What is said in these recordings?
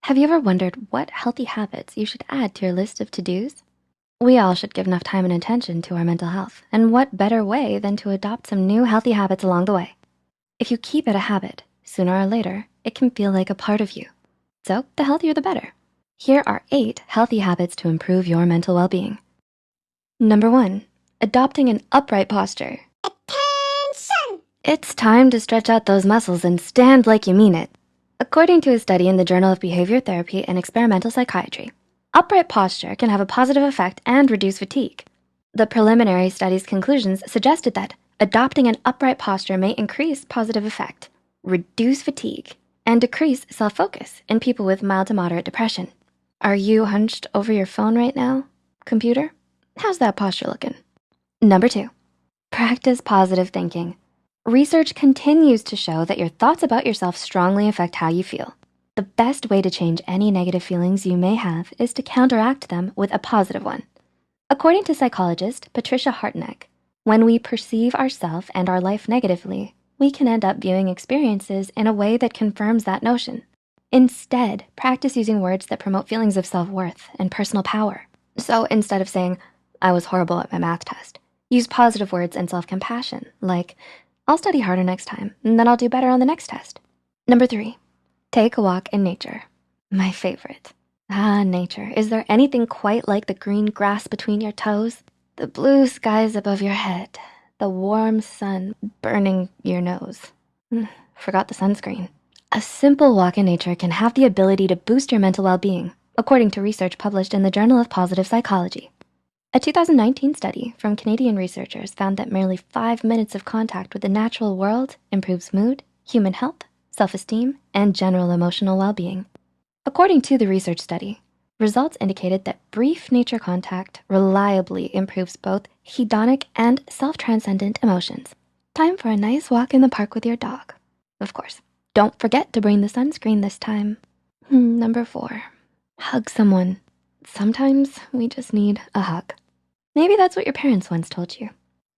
Have you ever wondered what healthy habits you should add to your list of to-dos? We all should give enough time and attention to our mental health, and what better way than to adopt some new healthy habits along the way? If you keep it a habit, sooner or later, it can feel like a part of you. So the healthier the better. Here are 8 healthy habits to improve your mental well-being. Number 1, adopting an upright posture. Attention! It's time to stretch out those muscles and stand like you mean it. According to a study in the Journal of Behavior Therapy and Experimental Psychiatry, upright posture can have a positive effect and reduce fatigue. The preliminary study's conclusions suggested that adopting an upright posture may increase positive effect, reduce fatigue, and decrease self-focus in people with mild to moderate depression. Are you hunched over your phone right now, computer? How's that posture looking? Number 2, practice positive thinking. Research continues to show that your thoughts about yourself strongly affect how you feel. The best way to change any negative feelings you may have is to counteract them with a positive one. According to psychologist Patricia Hartnett, when we perceive ourselves and our life negatively, we can end up viewing experiences in a way that confirms that notion. Instead, practice using words that promote feelings of self-worth and personal power. So instead of saying, "I was horrible at my math test," use positive words and self-compassion, like, "I'll study harder next time, and then I'll do better on the next test." Number 3, take a walk in nature. My favorite. Nature. Is there anything quite like the green grass between your toes? The blue skies above your head, the warm sun burning your nose. Forgot the sunscreen. A simple walk in nature can have the ability to boost your mental well-being, according to research published in the Journal of Positive Psychology. A 2019 study from Canadian researchers found that merely 5 minutes of contact with the natural world improves mood, human health, self-esteem, and general emotional well-being. According to the research study, results indicated that brief nature contact reliably improves both hedonic and self-transcendent emotions. Time for a nice walk in the park with your dog. Of course, don't forget to bring the sunscreen this time. Number 4, hug someone. Sometimes we just need a hug. Maybe that's what your parents once told you.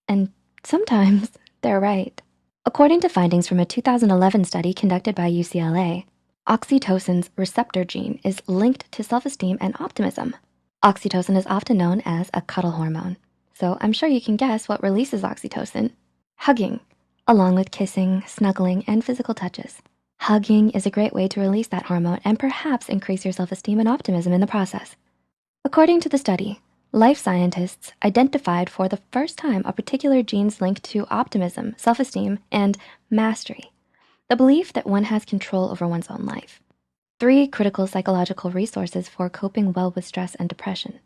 And sometimes they're right. According to findings from a 2011 study conducted by UCLA, oxytocin's receptor gene is linked to self-esteem and optimism. Oxytocin is often known as a cuddle hormone. So I'm sure you can guess what releases oxytocin: hugging, along with kissing, snuggling, and physical touches. Hugging is a great way to release that hormone and perhaps increase your self-esteem and optimism in the process. According to the study, life scientists identified for the first time a particular genes linked to optimism, self-esteem, and mastery, the belief that one has control over one's own life. 3 critical psychological resources for coping well with stress and depression.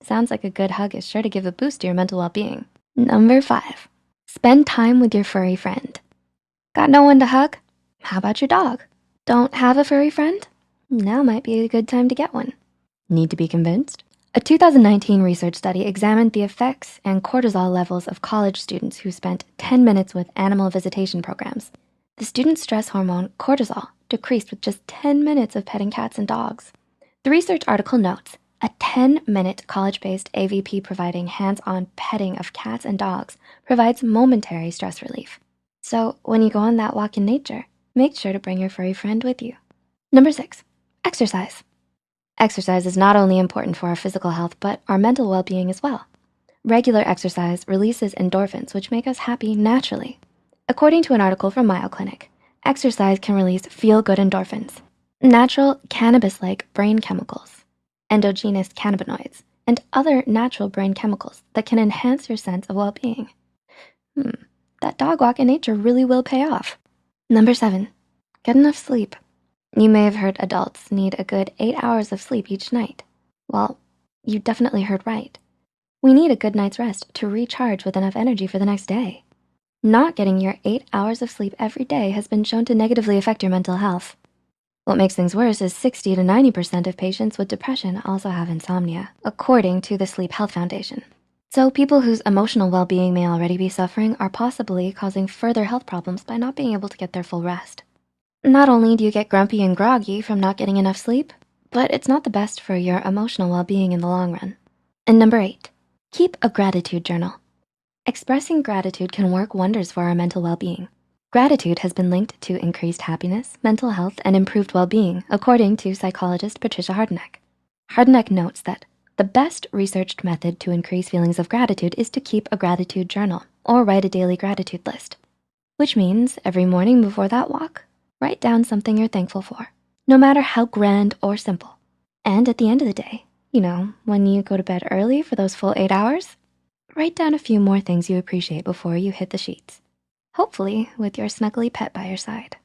Sounds like a good hug is sure to give a boost to your mental well-being. Number 5, spend time with your furry friend. Got no one to hug? How about your dog? Don't have a furry friend? Now might be a good time to get one. Need to be convinced? A 2019 research study examined the effects and cortisol levels of college students who spent 10 minutes with animal visitation programs. The student stress hormone cortisol decreased with just 10 minutes of petting cats and dogs. The research article notes, a 10-minute college-based AVP providing hands-on petting of cats and dogs provides momentary stress relief. So when you go on that walk in nature, make sure to bring your furry friend with you. Number 6, exercise. Exercise is not only important for our physical health, but our mental well-being as well. Regular exercise releases endorphins, which make us happy naturally. According to an article from Mayo Clinic, exercise can release feel-good endorphins, natural cannabis-like brain chemicals, endogenous cannabinoids, and other natural brain chemicals that can enhance your sense of well-being. That dog walk in nature really will pay off. Number 7, get enough sleep. You may have heard adults need a good 8 hours of sleep each night. Well, you definitely heard right. We need a good night's rest to recharge with enough energy for the next day. Not getting your 8 hours of sleep every day has been shown to negatively affect your mental health. What makes things worse is 60 to 90% of patients with depression also have insomnia, according to the Sleep Health Foundation. So people whose emotional well-being may already be suffering are possibly causing further health problems by not being able to get their full rest. Not only do you get grumpy and groggy from not getting enough sleep, but it's not the best for your emotional well-being in the long run. And number 8, keep a gratitude journal. Expressing gratitude can work wonders for our mental well-being. Gratitude has been linked to increased happiness, mental health, and improved well-being, according to psychologist Patricia Hardeneck. Hardeneck notes that the best researched method to increase feelings of gratitude is to keep a gratitude journal or write a daily gratitude list, which means every morning before that walk, write down something you're thankful for, no matter how grand or simple. And at the end of the day, when you go to bed early for those full 8 hours, write down a few more things you appreciate before you hit the sheets, hopefully with your snuggly pet by your side.